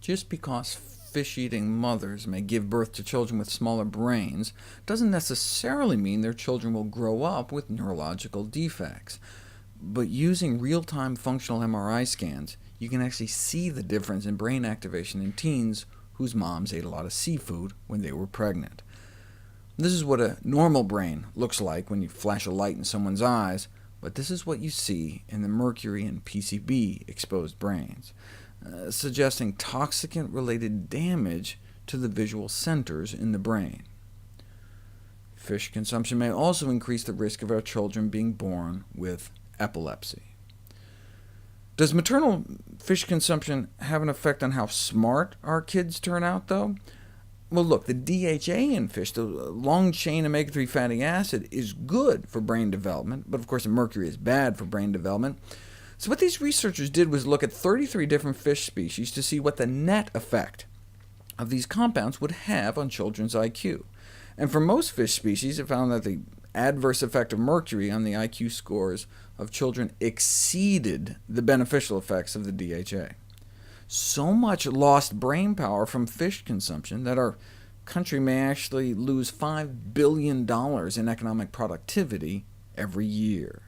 Just because fish-eating mothers may give birth to children with smaller brains doesn't necessarily mean their children will grow up with neurological defects. But using real-time functional MRI scans, you can actually see the difference in brain activation in teens whose moms ate a lot of seafood when they were pregnant. This is what a normal brain looks like when you flash a light in someone's eyes, but this is what you see in the mercury and PCB-exposed brains, suggesting toxicant-related damage to the visual centers in the brain. Fish consumption may also increase the risk of our children being born with epilepsy. Does maternal fish consumption have an effect on how smart our kids turn out, though? Well, look, the DHA in fish, the long-chain omega-3 fatty acid, is good for brain development, but of course the mercury is bad for brain development. So what these researchers did was look at 33 different fish species to see what the net effect of these compounds would have on children's IQ. And for most fish species, it found that the adverse effect of mercury on the IQ scores of children exceeded the beneficial effects of the DHA. So much lost brain power from fish consumption that our country may actually lose $5 billion in economic productivity every year.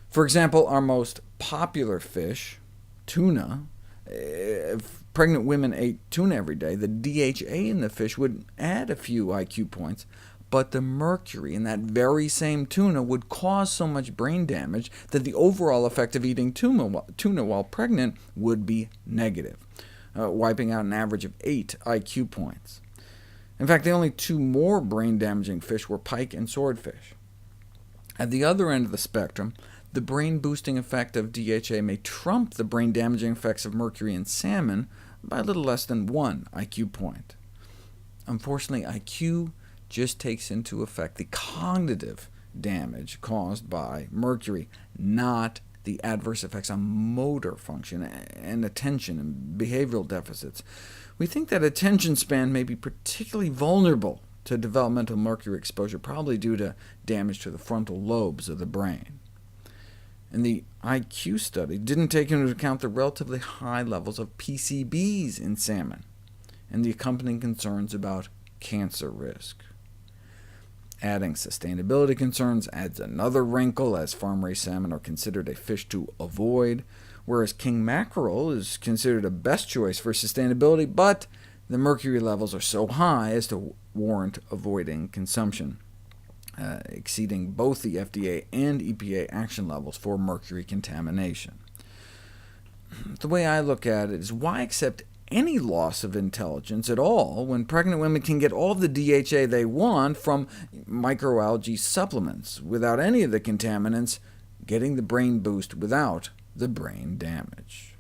For example, our most popular fish, tuna, if pregnant women ate tuna every day, the DHA in the fish would add a few IQ points, but the mercury in that very same tuna would cause so much brain damage that the overall effect of eating tuna while pregnant would be negative, wiping out an average of 8 IQ points. In fact, the only two more brain-damaging fish were pike and swordfish. At the other end of the spectrum, the brain-boosting effect of DHA may trump the brain-damaging effects of mercury in salmon by a little less than 1 IQ point. Unfortunately, IQ just takes into effect the cognitive damage caused by mercury, not the adverse effects on motor function and attention and behavioral deficits. We think that attention span may be particularly vulnerable to developmental mercury exposure, probably due to damage to the frontal lobes of the brain. And the IQ study didn't take into account the relatively high levels of PCBs in salmon, and the accompanying concerns about cancer risk. Adding sustainability concerns adds another wrinkle, as farm-raised salmon are considered a fish to avoid, whereas king mackerel is considered a best choice for sustainability, but the mercury levels are so high as to warrant avoiding consumption, exceeding both the FDA and EPA action levels for mercury contamination. The way I look at it is, why accept any loss of intelligence at all when pregnant women can get all the DHA they want from microalgae supplements, without any of the contaminants, getting the brain boost without the brain damage?